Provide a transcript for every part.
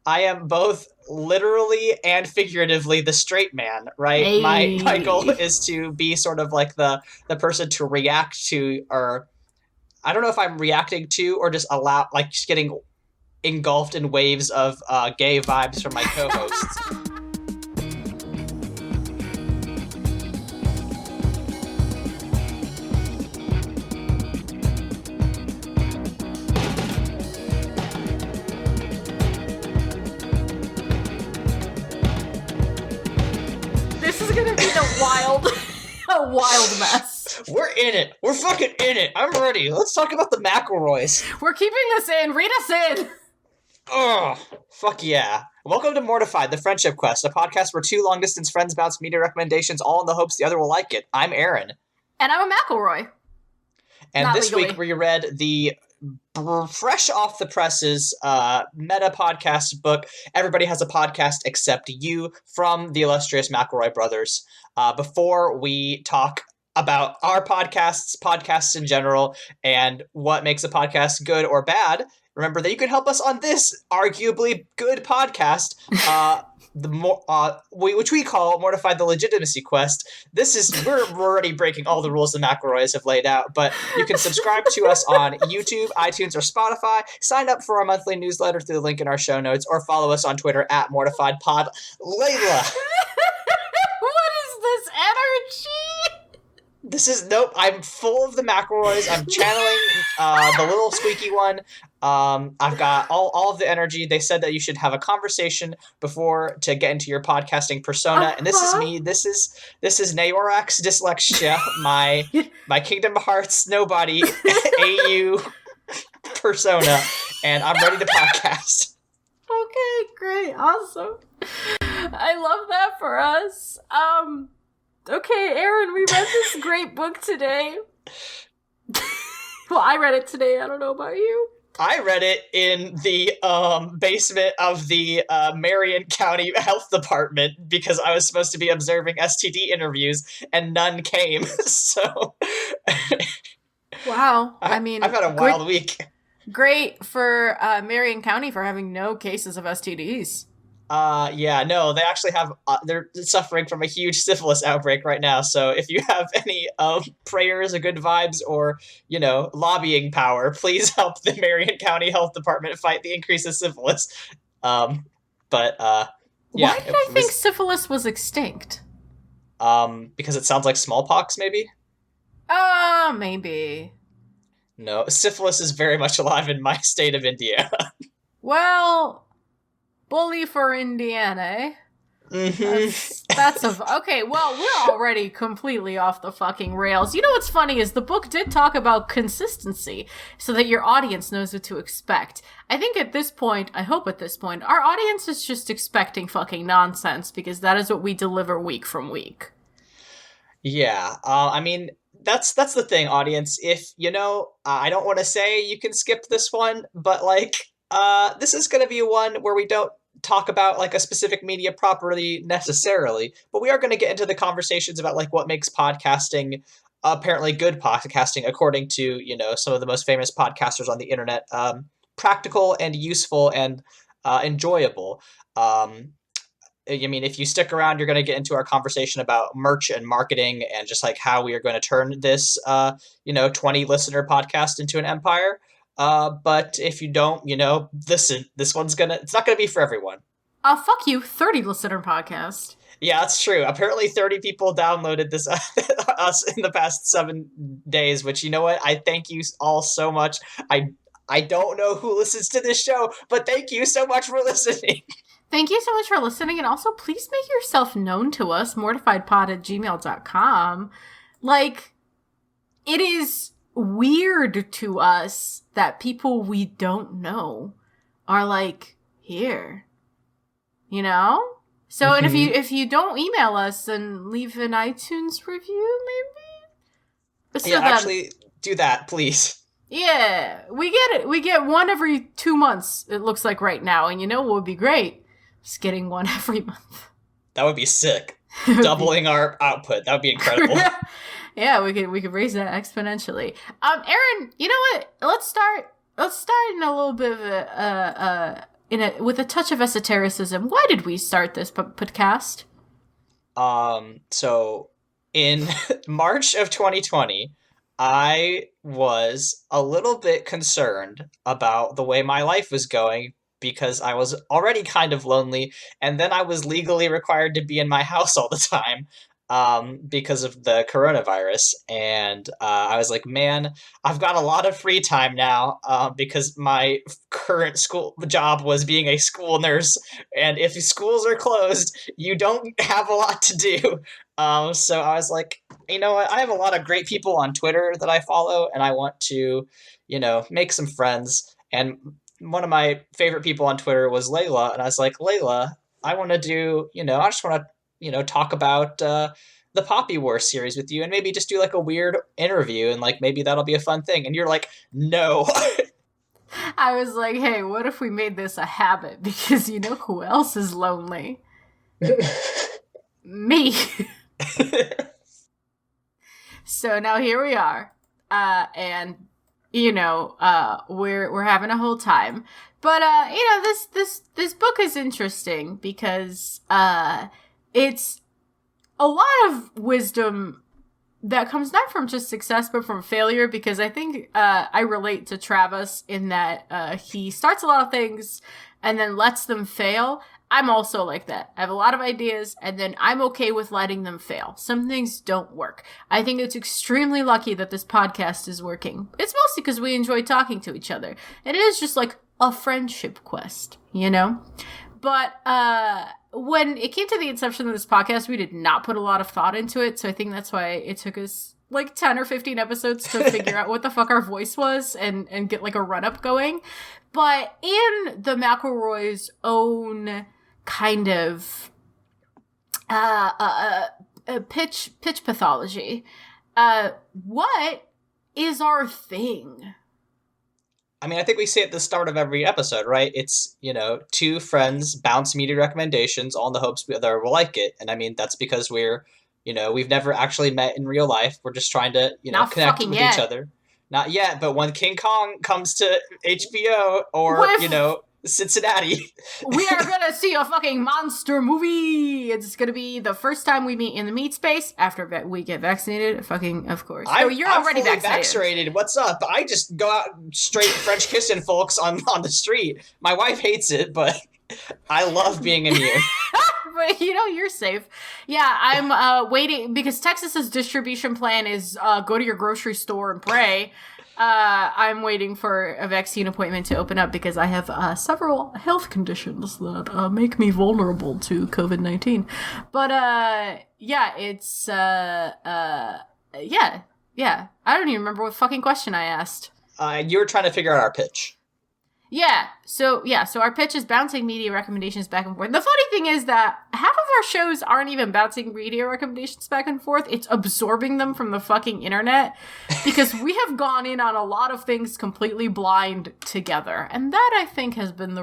I am both literally and figuratively the straight man, right? My goal Hey. is to be sort of like the person to react to, or I don't know if I'm reacting to or just allow, like, just getting engulfed in waves of gay vibes from my co-hosts. This is gonna be a wild mess. We're in it. We're fucking in it. I'm ready. Let's talk about the McElroys. We're keeping us in. Read us in. Oh, fuck yeah. Welcome to Mortified, the Friendship Quest, a podcast where two long-distance friends bounce media recommendations all in the hopes the other will like it. I'm Aaron. And I'm a McElroy. And Not this legally. week we read the fresh off the presses meta podcast book, Everybody Has a Podcast Except You, from the illustrious McElroy brothers. Before we talk about our podcasts in general, and what makes a podcast good or bad, remember that you can help us on this arguably good podcast, which we call Mortified the Legitimacy Quest. We're already breaking all the rules the McElroys have laid out, but you can subscribe to us on YouTube, iTunes, or Spotify, sign up for our monthly newsletter through the link in our show notes, or follow us on Twitter at MortifiedPod. Layla! What is this energy? Nope, I'm full of the McElroys. I'm channeling the little squeaky one. I've got all of the energy. They said that you should have a conversation before to get into your podcasting persona. And this is me. This is Naorax Dyslexia, my Kingdom Hearts Nobody AU persona. And I'm ready to podcast. Okay, great. Awesome. I love that for us. Okay, Aaron, we read this great book today. Well, I read it today. I don't know about you. I read it in the basement of the Marion County Health Department because I was supposed to be observing STD interviews and none came. So, wow. I've had a wild week. Great for Marion County for having no cases of STDs. Yeah, no, they actually have, they're suffering from a huge syphilis outbreak right now, so if you have any prayers or good vibes or, lobbying power, please help the Marion County Health Department fight the increase of syphilis. Yeah. Why did I think syphilis was extinct? Because it sounds like smallpox, maybe? Maybe. No, syphilis is very much alive in my state of Indiana. Well... bully for Indiana. Mm-hmm. Okay, well, we're already completely off the fucking rails. You know what's funny is the book did talk about consistency so that your audience knows what to expect. I hope at this point, our audience is just expecting fucking nonsense because that is what we deliver week from week. Yeah, I mean, that's the thing, audience. If, I don't want to say you can skip this one, but, this is going to be one where we don't talk about a specific media property necessarily, but we are going to get into the conversations about what makes podcasting apparently good podcasting according to some of the most famous podcasters on the internet, practical and useful and enjoyable. If you stick around, you're going to get into our conversation about merch and marketing and just how we are going to turn this 20 listener podcast into an empire. But if you don't, listen, it's not gonna be for everyone. Fuck you, 30 listener podcast. Yeah, that's true. Apparently 30 people downloaded this us in the past 7 days, which, you know what? I thank you all so much. I don't know who listens to this show, but thank you so much for listening. Thank you so much for listening, and also please make yourself known to us, mortifiedpod@gmail.com. It is weird to us that people we don't know are here, so mm-hmm. And if you don't email us, then leave an iTunes review maybe. Actually do that, please. Yeah, we get one every 2 months, it looks like right now, and what would be great? Just getting one every month. That would be sick. Doubling our output. That would be incredible. Yeah, we could raise that exponentially. Aaron, you know what? Let's start in a little bit of with a touch of esotericism, why did we start this podcast? So in March of 2020, I was a little bit concerned about the way my life was going because I was already kind of lonely, and then I was legally required to be in my house all the time because of the coronavirus. And I was like, man, I've got a lot of free time now because my current school job was being a school nurse, and if schools are closed, you don't have a lot to do. So I was like, you know what? I have a lot of great people on Twitter that I follow, and I want to, make some friends. And one of my favorite people on Twitter was Leyla, and I was like, Leyla, I want to do, I just want to, talk about the Poppy War series with you, and maybe just do like a weird interview, and like maybe that'll be a fun thing. And you're like, no. I was like, hey, what if we made this a habit? Because you know who else is lonely? Me. So now here we are, and we're having a whole time. But this book is interesting because it's a lot of wisdom that comes not from just success but from failure. Because I think I relate to Travis in that he starts a lot of things and then lets them fail. I'm also like that. I have a lot of ideas, and then I'm okay with letting them fail. Some things don't work. I think it's extremely lucky that this podcast is working. It's mostly because we enjoy talking to each other. And it is just like a friendship quest, But when it came to the inception of this podcast, we did not put a lot of thought into it. So I think that's why it took us like 10 or 15 episodes to figure out what the fuck our voice was and get like a run-up going. But in the McElroy's own kind of pitch pathology, what is our thing? I mean, I think we say at the start of every episode, right? It's, two friends bounce media recommendations all in the hopes the other will like it. And I mean, that's because we've never actually met in real life. We're just trying to, connect with each other. Not yet, but when King Kong comes to HBO or, Cincinnati. We are gonna see a fucking monster movie. It's gonna be the first time we meet in the meat space after we get vaccinated. Fucking, of course. So you're already vaccinated. What's up? I just go out straight French kissing folks on the street. My wife hates it, but I love being immune. But you're safe. Yeah, I'm waiting because Texas's distribution plan is go to your grocery store and pray. I'm waiting for a vaccine appointment to open up because I have several health conditions that make me vulnerable to COVID-19. But it's yeah. I don't even remember what fucking question I asked. You were trying to figure out our pitch. So our pitch is bouncing media recommendations back and forth. The funny thing is that half of our shows aren't even bouncing media recommendations back and forth. It's absorbing them from the fucking internet because we have gone in on a lot of things completely blind together. And that, I think, has been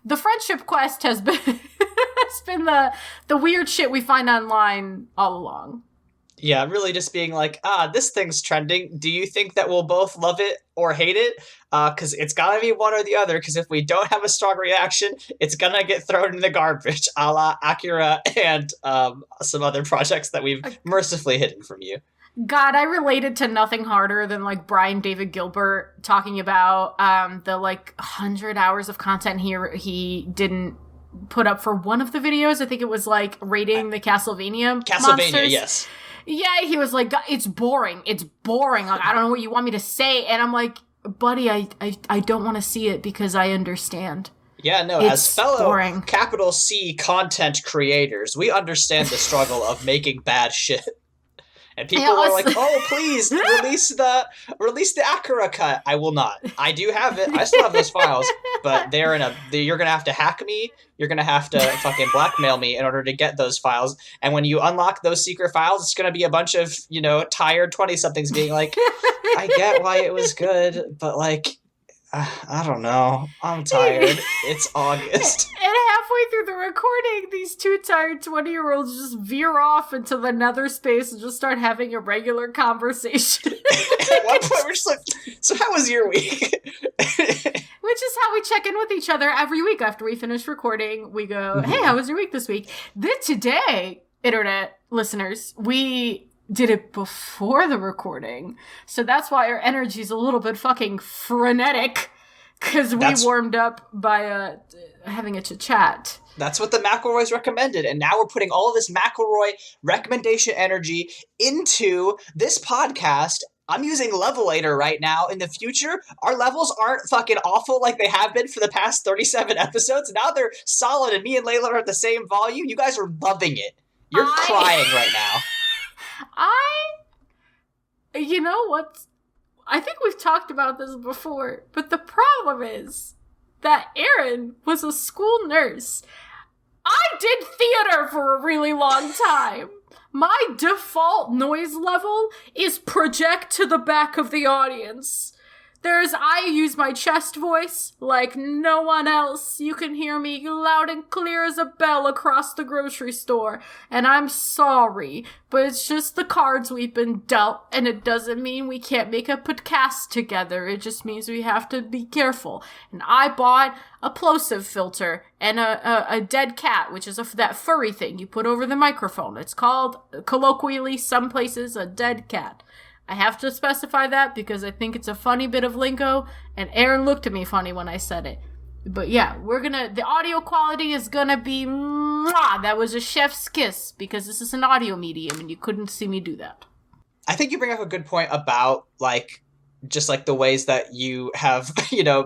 the friendship quest has been has been the weird shit we find online all along. Yeah, really just being like, this thing's trending. Do you think that we'll both love it or hate it? Because it's got to be one or the other, because if we don't have a strong reaction, it's going to get thrown in the garbage, a la Acura and some other projects that we've mercifully hidden from you. God, I related to nothing harder than like Brian David Gilbert talking about the like 100 hours of content he didn't put up for one of the videos. I think it was like rating the Castlevania monsters. Yes. Yeah, he was like, it's boring. It's boring. Like, I don't know what you want me to say. And I'm like, buddy, I don't want to see it because I understand. Yeah, no, it's as fellow boring. capital C content creators, we understand the struggle of making bad shit. And people are like, oh, please, release the Acura cut. I will not. I do have it. I still have those files, but you're going to have to hack me. You're going to have to fucking blackmail me in order to get those files. And when you unlock those secret files, it's going to be a bunch of, tired 20-somethings being like, I get why it was good, but like, I don't know. I'm tired. It's August. And halfway through the recording, these two tired 20-year-olds just veer off into the nether space and just start having a regular conversation. At one point, we're just like, so how was your week? Which is how we check in with each other every week after we finish recording. We go, hey, how was your week this week? Then today, internet listeners, we did it before the recording. So that's why our energy is a little bit fucking frenetic, because we warmed up by having a chit-chat. That's what the McElroys recommended, and now we're putting all of this McElroy recommendation energy into this podcast. I'm using Levelator right now. In the future, our levels aren't fucking awful like they have been for the past 37 episodes. Now they're solid, and me and Leyla are at the same volume. You guys are loving it. You're crying right now. You know what? I think we've talked about this before, but the problem is that Aaron was a school nurse. I did theater for a really long time. My default noise level is project to the back of the audience. I use my chest voice like no one else. You can hear me loud and clear as a bell across the grocery store. And I'm sorry, but it's just the cards we've been dealt, and it doesn't mean we can't make a podcast together. It just means we have to be careful. And I bought a plosive filter and a dead cat, which is that furry thing you put over the microphone. It's called, colloquially, some places, a dead cat. I have to specify that because I think it's a funny bit of lingo, and Aaron looked at me funny when I said it. But yeah, the audio quality is gonna be, mwah! That was a chef's kiss, because this is an audio medium, and you couldn't see me do that. I think you bring up a good point about, just the ways that you have,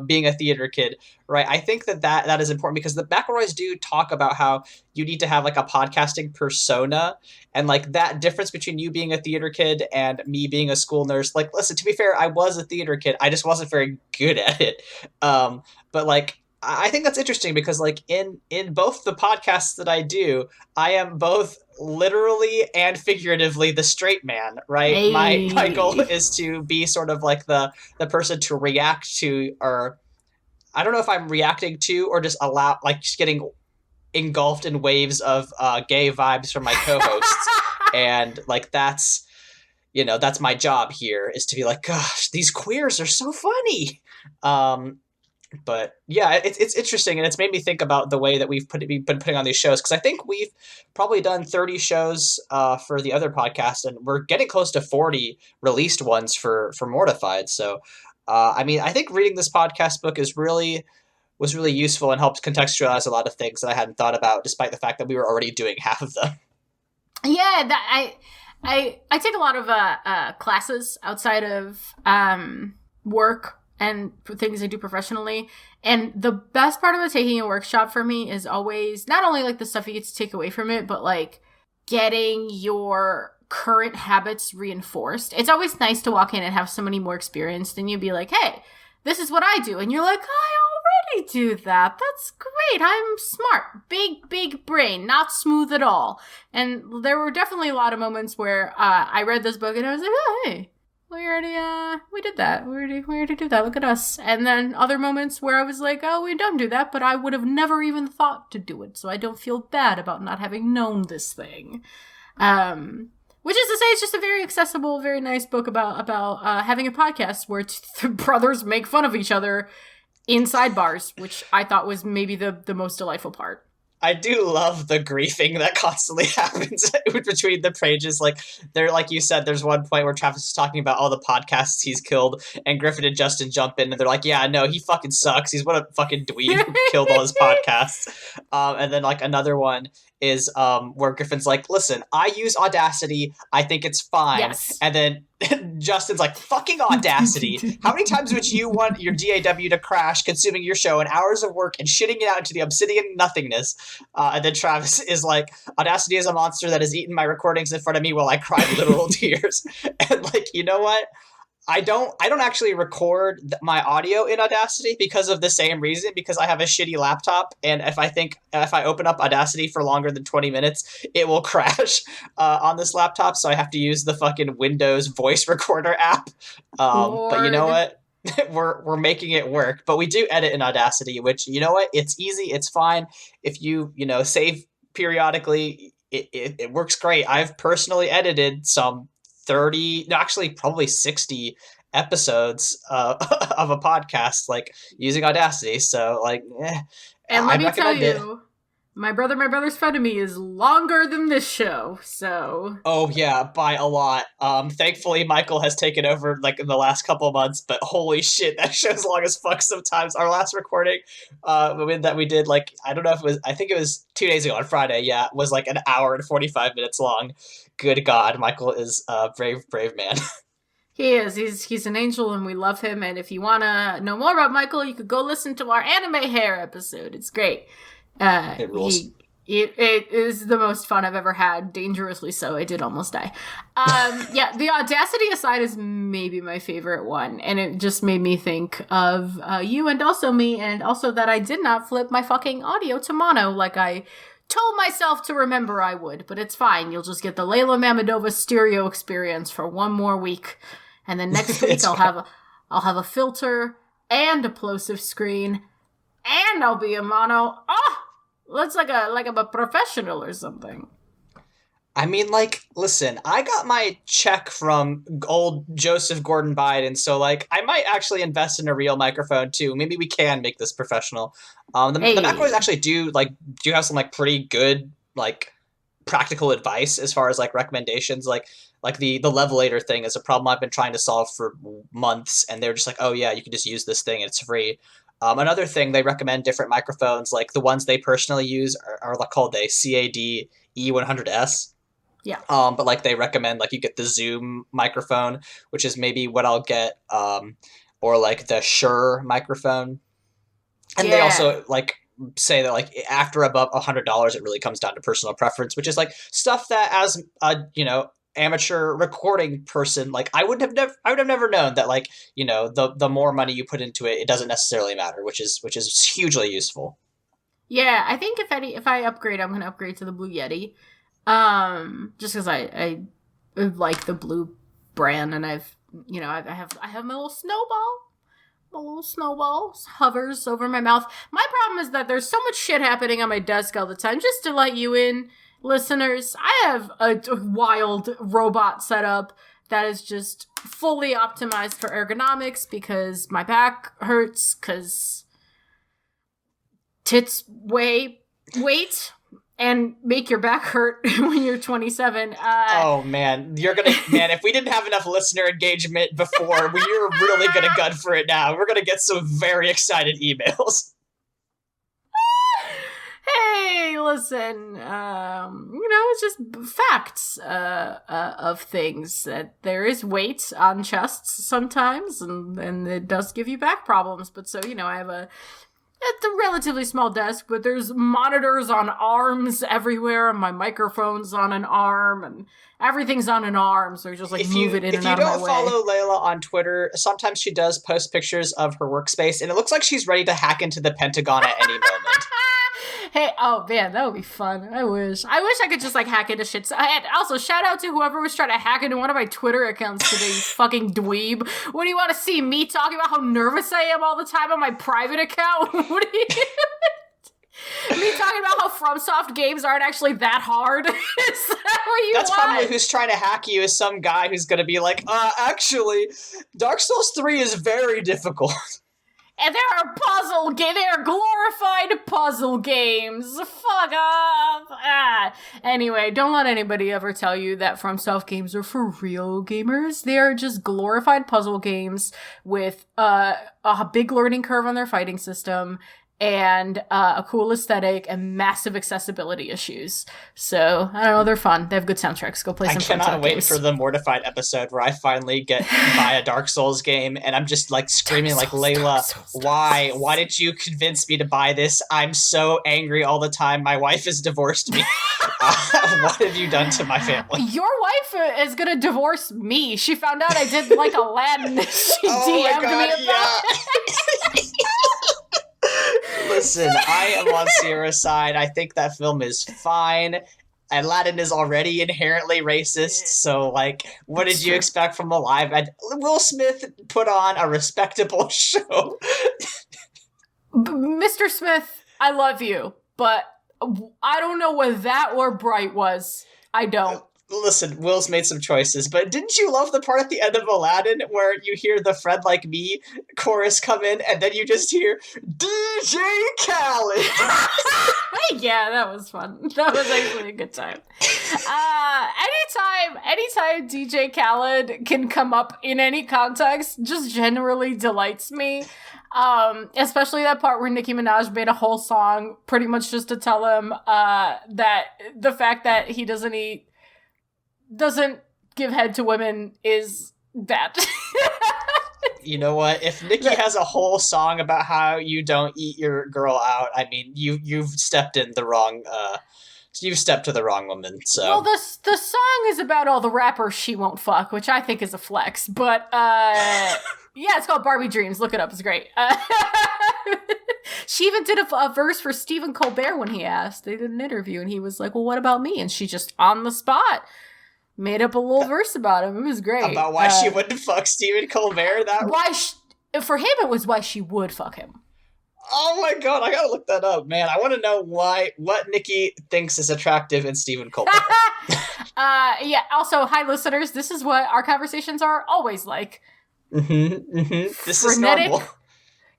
being a theater kid, right? I think that is important because the McElroys do talk about how you need to have a podcasting persona, and that difference between you being a theater kid and me being a school nurse. Listen, to be fair, I was a theater kid. I just wasn't very good at it. But I think that's interesting because in both the podcasts that I do, I am both literally and figuratively the straight man, right? Hey. My goal is to be sort of the person to react to, or I don't know if I'm reacting to or just just getting engulfed in waves of gay vibes from my co-hosts. And that's my job here, is to be gosh, these queers are so funny. But yeah, it's interesting, and it's made me think about the way that we've been putting on these shows, because I think we've probably done 30 shows for the other podcast, and we're getting close to 40 released ones for Mortified. So, I think reading this podcast book was really useful and helped contextualize a lot of things that I hadn't thought about, despite the fact that we were already doing half of them. Yeah, I take a lot of classes outside of work and things I do professionally. And the best part about taking a workshop for me is always not only the stuff you get to take away from it, but getting your current habits reinforced. It's always nice to walk in and have somebody more experienced than you be like, hey, this is what I do. And you're like, I already do that. That's great. I'm smart. Big brain. Not smooth at all. And there were definitely a lot of moments where I read this book and I was like, oh, hey, we did that. We already do that. Look at us. And then other moments where I was like, oh, we don't do that, but I would have never even thought to do it. So I don't feel bad about not having known this thing. Which is to say, it's just a very accessible, very nice book about having a podcast where brothers make fun of each other in sidebars, which I thought was maybe the most delightful part. I do love the griefing that constantly happens between the pages. Like you said, there's one point where Travis is talking about all the podcasts he's killed, and Griffin and Justin jump in, and they're like, yeah, no, he fucking sucks. He's what a fucking dweeb who killed all his podcasts. And then another one is where Griffin's like, listen, I use Audacity. I think it's fine. Yes. And then Justin's like, fucking Audacity. How many times would you want your DAW to crash, consuming your show and hours of work and shitting it out into the obsidian nothingness? And then Travis is like, Audacity is a monster that has eaten my recordings in front of me while I cried literal tears. And you know what? I don't actually record my audio in Audacity because of the same reason, because I have a shitty laptop, and if I open up Audacity for longer than 20 minutes, it will crash on this laptop, so I have to use the fucking Windows voice recorder app. But you know what? we're making it work, but we do edit in Audacity, which, you know what, it's easy, it's fine. If you save periodically, it works great. I've personally edited some 30, no, actually probably 60 episodes of a podcast, like using Audacity. So like, And let I'd me tell recommend it. you, my brother's friend of me is longer than this show, so Oh yeah, by a lot. Thankfully Michael has taken over like in the last couple of months, but holy shit, that show's long as fuck sometimes. Our last recording, that we did, like, I don't know if it was, I think it was 2 days ago on Friday, yeah, was like an hour and 45 minutes long. Good God, Michael is a brave man. he is. He's an angel, and we love him. And if you wanna know more about Michael, you could go listen to our anime hair episode. It's great. It rules. It is the most fun I've ever had. Dangerously so. I did almost die. Yeah, the Audacity aside is maybe my favorite one, and it just made me think of you and also me, and also that I did not flip my fucking audio to mono like I told myself to remember I would. But it's fine. You'll just get the Leyla Mamedova stereo experience for one more week, and then next week I'll have a filter and a plosive screen, and I'll be a mono. Oh! Looks like I'm a professional or something. I mean, like, listen, I got my check from old Joseph Gordon-Biden, so, like, I might actually invest in a real microphone, too. Maybe we can make this professional. The McElroys actually do have some, like, pretty good, like, practical advice as far as, like, recommendations. Like the levelator thing is a problem I've been trying to solve for months, and they're just like, oh, yeah, you can just use this thing, and it's free. Another thing, they recommend different microphones, like the ones they personally use are called a CAD E100S. Yeah. But like they recommend like you get the Zoom microphone, which is maybe what I'll get, or like the Shure microphone. And they also like say that like after above $100, it really comes down to personal preference, which is like stuff that as a amateur recording person, like I would have never known that, like, the more money you put into it, it doesn't necessarily matter, which is hugely useful. Yeah, I think if I upgrade, I'm gonna upgrade to the Blue Yeti. Just because I like the Blue brand, and I have my little snowball. My little snowball hovers over my mouth. My problem is that there's so much shit happening on my desk all the time. Just to let you in, listeners, I have a wild robot setup that is just fully optimized for ergonomics because my back hurts because tits weigh weight and make your back hurt when you're 27. Oh man, if we didn't have enough listener engagement before, we're really gonna gun for it now. We're gonna get some very excited emails. Hey, listen, it's just facts of things, that there is weight on chests sometimes, and it does give you back problems. But so, I have it's a relatively small desk, but there's monitors on arms everywhere, and my microphone's on an arm, and everything's on an arm, so you just move it in and out of my way. If you don't follow Leyla on Twitter, sometimes she does post pictures of her workspace, and it looks like she's ready to hack into the Pentagon at any moment. Hey, oh man, that would be fun. I wish I could just hack into shit. So, and also, shout out to whoever was trying to hack into one of my Twitter accounts today, you fucking dweeb. What do you want to see? Me talking about how nervous I am all the time on my private account? What do you... Me talking about how FromSoft games aren't actually that hard? Is that what you That's want? probably who's trying to hack you, is some guy who's going to be like, actually, Dark Souls 3 is very difficult. And there are glorified puzzle games. Fuck off. Anyway, don't let anybody ever tell you that FromSoft games are for real gamers. They are just glorified puzzle games with a big learning curve on their fighting system, and a cool aesthetic and massive accessibility issues. So, I don't know, they're fun. They have good soundtracks. Go play some FromSoft games. I cannot wait for the Mortified episode where I finally get buy a Dark Souls game, and I'm just screaming Leyla, why did you convince me to buy this? I'm so angry all the time. My wife has divorced me. What have you done to my family? Your wife is gonna divorce me. She found out I did Aladdin. She DM'd me about it. Listen, I am on Sierra's side. I think that film is fine. Aladdin is already inherently racist, so like, what It's did you true. expect from a live? Will Smith put on a respectable show. Mr. Smith, I love you, but I don't know what that or Bright was. I don't. Listen, Will's made some choices, but didn't you love the part at the end of Aladdin where you hear the "Friend Like Me" chorus come in, and then you just hear DJ Khaled? Yeah, that was fun. That was actually a good time. Anytime DJ Khaled can come up in any context, just generally delights me. Especially that part where Nicki Minaj made a whole song pretty much just to tell him that the fact that he doesn't give head to women is bad. You know what? If Nicki has a whole song about how you don't eat your girl out, I mean, you've stepped in the wrong. You've stepped to the wrong woman. So Well, the song is about all the rappers she won't fuck, which I think is a flex. But yeah, it's called Barbie Dreams. Look it up; it's great. She even did a verse for Stephen Colbert when he asked. They did an interview, and he was like, "Well, what about me?" And she just on the spot made up a little verse about him. It was great. About why she wouldn't fuck Stephen Colbert. For him, it was why she would fuck him. Oh my god, I gotta look that up, man. I want to know what Nicki thinks is attractive in Stephen Colbert. Yeah. Also, hi listeners. This is what our conversations are always like. This Frenetic. is normal.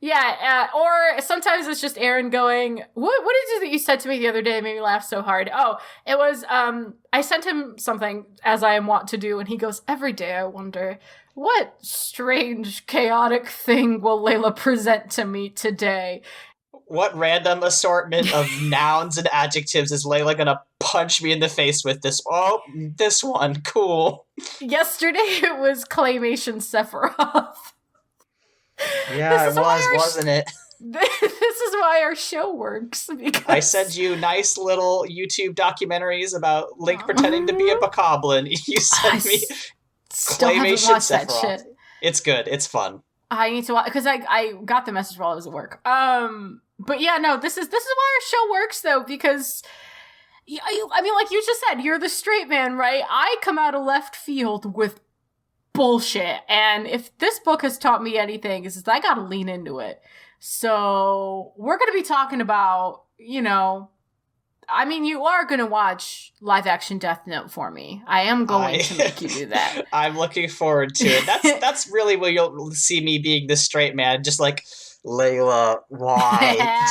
Yeah, or sometimes it's just Aaron going, what is it that you said to me the other day that made me laugh so hard? Oh, it was, I sent him something, as I am wont to do, and he goes, every day I wonder, what strange, chaotic thing will Leyla present to me today? What random assortment of nouns and adjectives is Leyla gonna punch me in the face with this? Oh, this one, cool. Yesterday it was Claymation Sephiroth. Yeah, it was, wasn't it? This is why our show works. Because I sent you nice little YouTube documentaries about Link pretending to be a bokoblin. You sent me Claymation Sephiroth. It's good. It's fun. I need to watch because I got the message while I was at work. But yeah, no, this is why our show works though, because I mean, like you just said, you're the straight man, right? I come out of left field with bullshit, and if this book has taught me anything, is I gotta lean into it. So we're gonna be talking about, I mean, you are gonna watch live action Death Note for me. I am going to make you do that. I'm looking forward to it. That's really where you'll see me being the straight man, just like Leyla, why?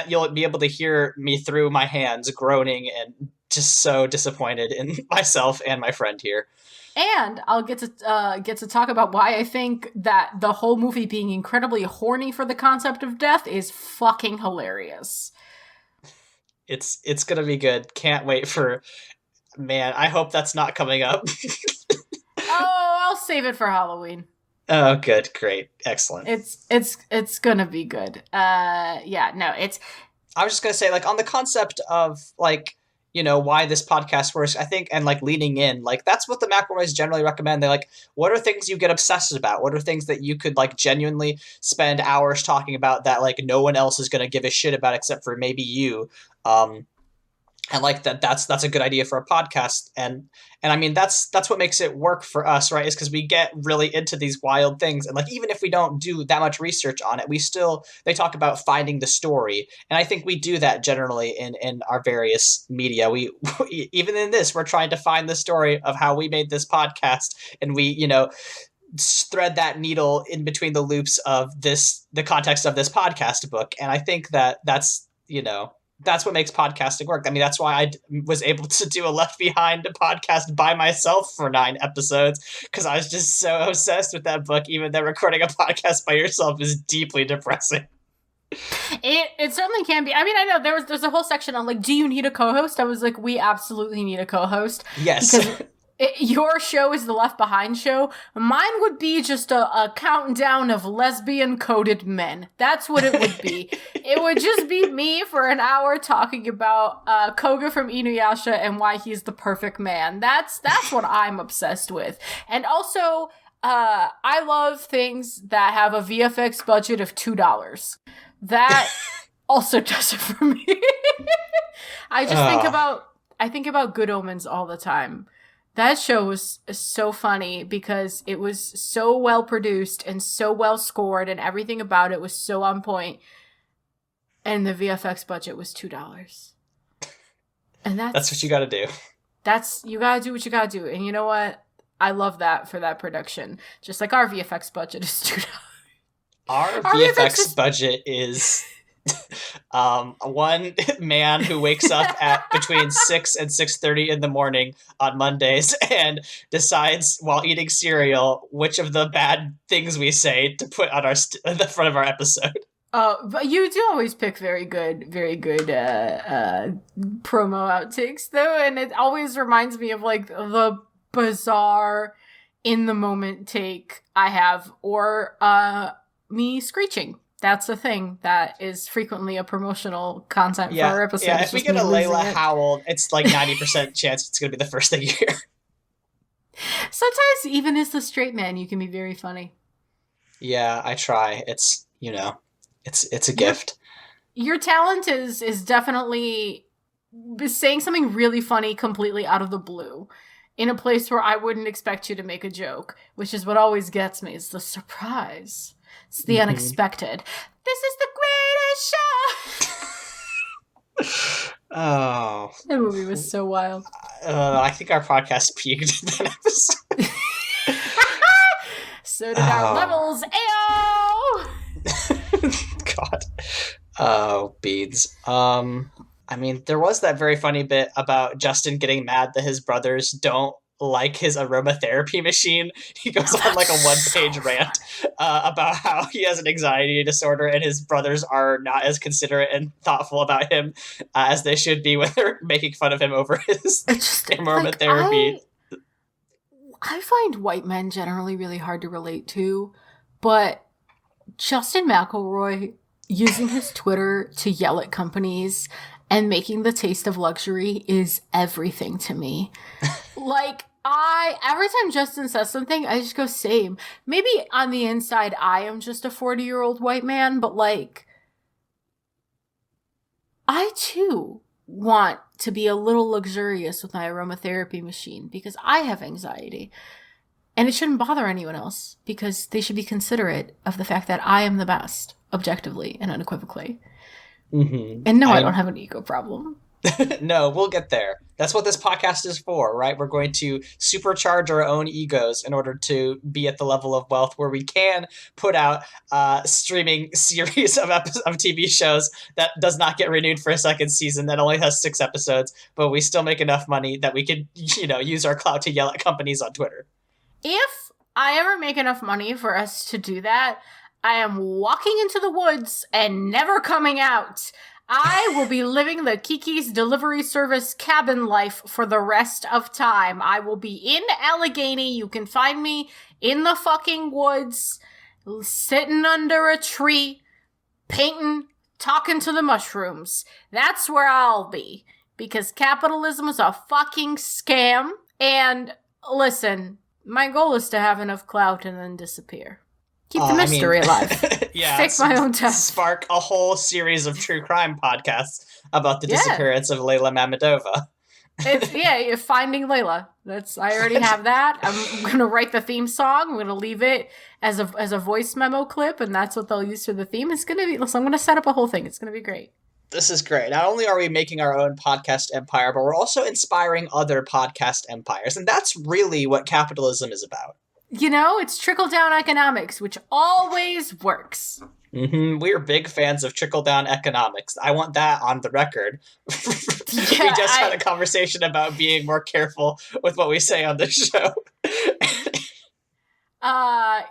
You'll be able to hear me through my hands groaning and just so disappointed in myself and my friend here. And I'll get to talk about why I think that the whole movie being incredibly horny for the concept of death is fucking hilarious. It's gonna be good. Can't wait for. Man, I hope that's not coming up. Oh, I'll save it for Halloween. Oh, good, great, excellent. It's gonna be good. Yeah, no, it's. I was just gonna say, like, on the concept of like, why this podcast works, I think, and like leaning in, like that's what the McElroys generally recommend. They like, what are things you get obsessed about? What are things that you could like genuinely spend hours talking about that like no one else is gonna give a shit about except for maybe you? And like that's a good idea for a podcast. And I mean, that's what makes it work for us, right? Is because we get really into these wild things. And like, even if we don't do that much research on it, they talk about finding the story. And I think we do that generally in our various media. We even in this, we're trying to find the story of how we made this podcast. And we, thread that needle in between the loops of the context of this podcast book. And I think that's what makes podcasting work. I mean, that's why I was able to do a Left Behind podcast by myself for 9 episodes, because I was just so obsessed with that book, even though recording a podcast by yourself is deeply depressing. It certainly can be. I mean, I know there's a whole section on like, do you need a co-host? I was like, we absolutely need a co-host. Yes. Because your show is the Left Behind show. Mine would be just a countdown of lesbian coded men. That's what it would be. It would just be me for an hour talking about Koga from Inuyasha and why he's the perfect man. That's what I'm obsessed with. And also, I love things that have a VFX budget of $2. That also does it for me. I just think about I think about Good Omens all the time. That show was so funny because it was so well produced and so well scored, and everything about it was so on point. And the VFX budget was $2. And That's what you got to do. you gotta do what you gotta do. And you know what? I love that for that production. Just like our VFX budget is $2. Our VFX budget is one man who wakes up at between 6 and 6:30 in the morning on Mondays and decides while eating cereal which of the bad things we say to put on the front of our episode. But you do always pick very good promo outtakes though, and it always reminds me of like the bizarre in the moment take I have, or me screeching. That's a thing that is frequently a promotional content for our episodes. Yeah, if we get a Leyla howl, it's like 90% chance it's going to be the first thing you hear. Sometimes, even as the straight man, you can be very funny. Yeah, I try. It's, it's a gift. Your talent is definitely saying something really funny completely out of the blue in a place where I wouldn't expect you to make a joke, which is what always gets me, is the surprise. It's the unexpected. This is the greatest show! Oh. That movie was so wild. I think our podcast peaked in that episode. So did our levels. Ayo! God. Oh, beads. I mean, there was that very funny bit about Justin getting mad that his brothers don't like his aromatherapy machine. He goes on like a one-page rant about how he has an anxiety disorder and his brothers are not as considerate and thoughtful about him as they should be when they're making fun of him over his aromatherapy. I find white men generally really hard to relate to, but Justin McElroy using his Twitter to yell at companies and making the taste of luxury is everything to me. Like, every time Justin says something, I just go, same. Maybe on the inside, I am just a 40-year-old white man, but like, I too want to be a little luxurious with my aromatherapy machine because I have anxiety. And it shouldn't bother anyone else because they should be considerate of the fact that I am the best, objectively and unequivocally. Mm-hmm. And no, I don't have an ego problem. No, we'll get there. That's what this podcast is for, right? We're going to supercharge our own egos in order to be at the level of wealth where we can put out streaming series of TV shows that does not get renewed for a second season, that only has 6 episodes, but we still make enough money that we could, use our clout to yell at companies on Twitter. If I ever make enough money for us to do that, I am walking into the woods and never coming out. I will be living the Kiki's Delivery Service cabin life for the rest of time. I will be in Allegheny. You can find me in the fucking woods, sitting under a tree, painting, talking to the mushrooms. That's where I'll be. Because capitalism is a fucking scam. And listen, my goal is to have enough clout and then disappear. Keep the mystery alive. Yeah, fake my own death. Spark a whole series of true crime podcasts about the disappearance of Leyla Mammadova. You're finding Leyla. I already have that. I'm gonna write the theme song. I'm gonna leave it as a voice memo clip, and that's what they'll use for the theme. It's gonna be. Listen, I'm gonna set up a whole thing. It's gonna be great. This is great. Not only are we making our own podcast empire, but we're also inspiring other podcast empires, and that's really what capitalism is about. It's trickle-down economics, which always works. Mm-hmm. We're big fans of trickle-down economics. I want that on the record. We just had a conversation about being more careful with what we say on this show. I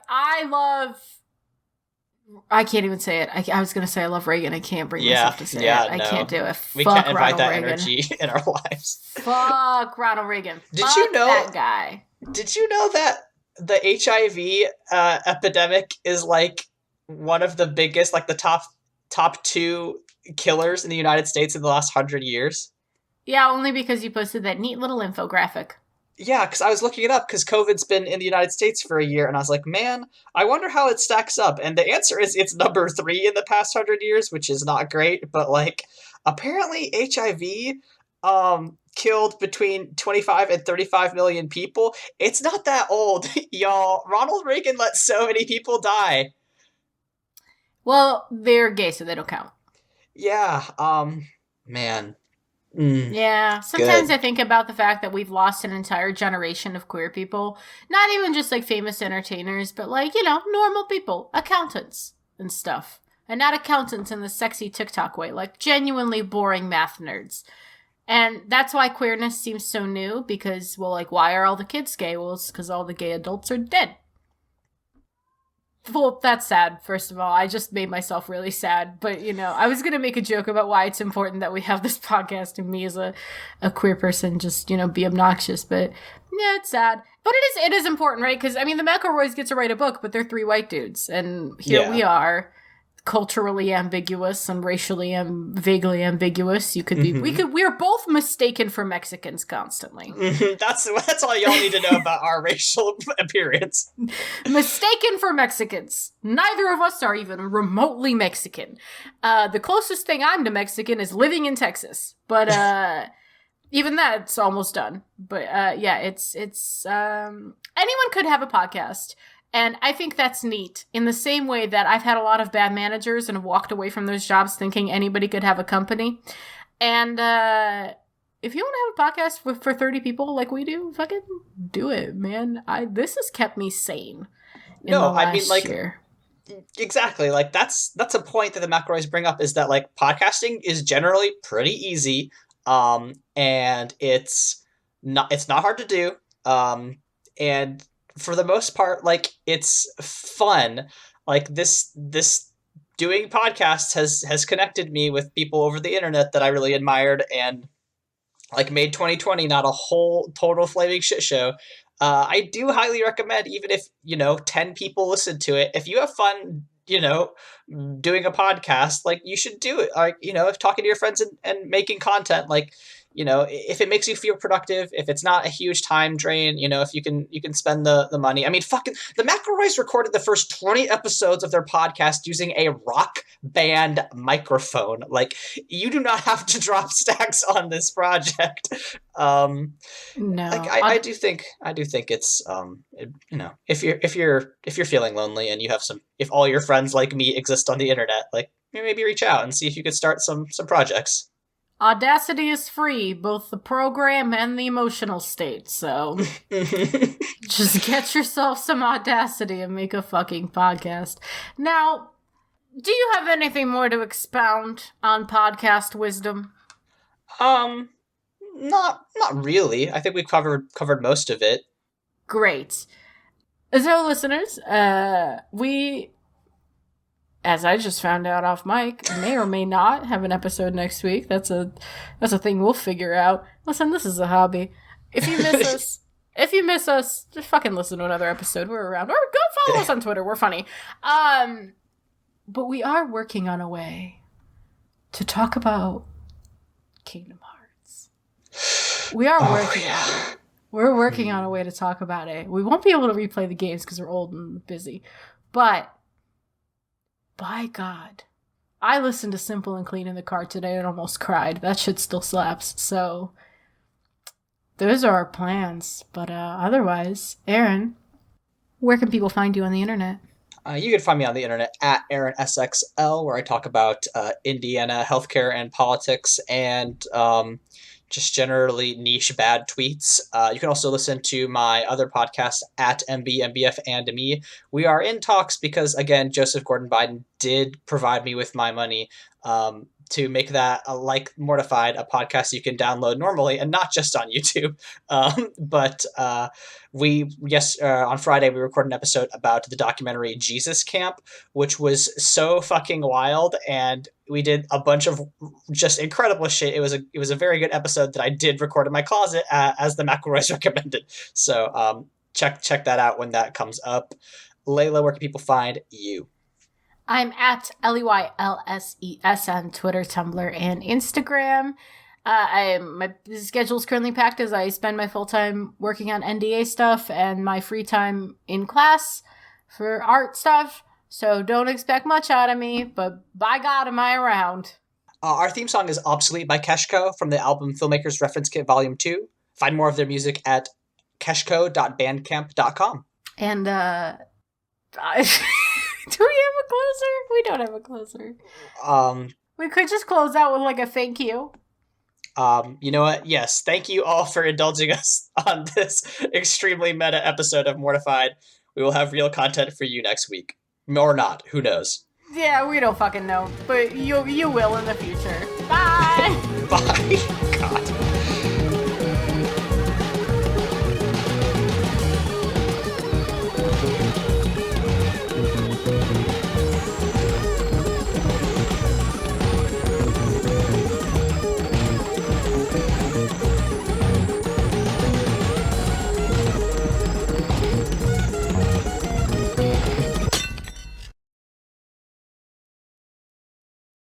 can't even say it. I was going to say I love Reagan. I can't bring myself to say it. I can't do it. We can't invite that energy in our lives. Fuck Ronald Reagan. Did you know that guy? Did you know that the HIV epidemic is like one of the biggest, like the top 2 killers in the United States in the last 100 years? Yeah, only because you posted that neat little infographic. Yeah, because I was looking it up because COVID's been in the United States for a year, and I was like, man, I wonder how it stacks up. And the answer is it's number 3 in the past 100 years, which is not great, but like apparently HIV killed between 25 and 35 million people. It's not that old, y'all. Ronald Reagan let so many people die. Well, they're gay, so they don't count. Yeah, man. Yeah, sometimes Good. I think about the fact that we've lost an entire generation of queer people. Not even just like famous entertainers, but like, normal people, accountants and stuff. And not accountants in the sexy TikTok way, like genuinely boring math nerds. And that's why queerness seems so new, because, well, like, why are all the kids gay? Well, it's because all the gay adults are dead. Well, that's sad, first of all. I just made myself really sad. But, I was going to make a joke about why it's important that we have this podcast and me as a queer person just, be obnoxious. But, yeah, it's sad. But it is important, right? Because, I mean, the McElroys get to write a book, but they're three white dudes. And here we are, culturally ambiguous and racially vaguely ambiguous. You could be, we're both mistaken for Mexicans constantly. That's all y'all need to know about our racial appearance. Mistaken for Mexicans. Neither of us are even remotely Mexican. The closest thing I'm to Mexican is living in Texas, but even that's almost done. But yeah, it's anyone could have a podcast. And I think that's neat, in the same way that I've had a lot of bad managers and walked away from those jobs thinking anybody could have a company. And if you want to have a podcast for 30 people like we do, fucking do it, man. This has kept me sane in the last year. Exactly. Like, that's a point that the McElroys bring up, is that, like, podcasting is generally pretty easy, and it's not hard to do, and for the most part, like, it's fun. Like, this doing podcasts has connected me with people over the internet that I really admired, and, like, made 2020 not a whole total flaming shit show. I do highly recommend, even if 10 people listen to it, if you have fun doing a podcast, like, you should do it. Like, if talking to your friends and making content, like, if it makes you feel productive, if it's not a huge time drain, if you can spend the money. I mean, fucking, the McElroys recorded the first 20 episodes of their podcast using a Rock Band microphone. Like, you do not have to drop stacks on this project. No, like, I do think it's if you're feeling lonely and you have if all your friends like me exist on the internet, like, maybe reach out and see if you could start some projects. Audacity is free, both the program and the emotional state, so just get yourself some Audacity and make a fucking podcast. Now, do you have anything more to expound on podcast wisdom? Not really. I think we've covered most of it. Great. So, listeners, we, as I just found out off mic, may or may not have an episode next week. That's a thing we'll figure out. Listen, this is a hobby. If you miss us, just fucking listen to another episode. We're around. Or go follow us on Twitter. We're funny. But we are working on a way to talk about Kingdom Hearts. We are working on it. We're working on a way to talk about it. We won't be able to replay the games because we're old and busy. But by God, I listened to Simple and Clean in the car today and almost cried. That shit still slaps. So those are our plans. But otherwise, Aaron, where can people find you on the internet? You can find me on the internet at AaronSXL, where I talk about Indiana healthcare and politics, and just generally niche bad tweets. You can also listen to my other podcast at MBF and me. We are in talks because, again, Joseph Gordon Biden did provide me with my money to make that, like Mortified, a podcast you can download normally and not just on YouTube. But on Friday we recorded an episode about the documentary Jesus Camp, which was so fucking wild, and we did a bunch of just incredible shit. It was a very good episode that I did record in my closet, as the McElroys recommended. So check that out when that comes up. Leyla, where can people find you? I'm at LEYLSES on Twitter, Tumblr, and Instagram. My schedule is currently packed as I spend my full time working on NDA stuff and my free time in class for art stuff. So don't expect much out of me, but by God, am I around. Our theme song is Obsolete by Keshko from the album Filmmakers Reference Kit Volume 2. Find more of their music at keshko.bandcamp.com. And, do we have a closer? We don't have a closer. We could just close out with like a thank you. You know what? Yes, thank you all for indulging us on this extremely meta episode of Mortified. We will have real content for you next week. Or not, who knows? Yeah, we don't fucking know, but you will in the future. Bye! Bye!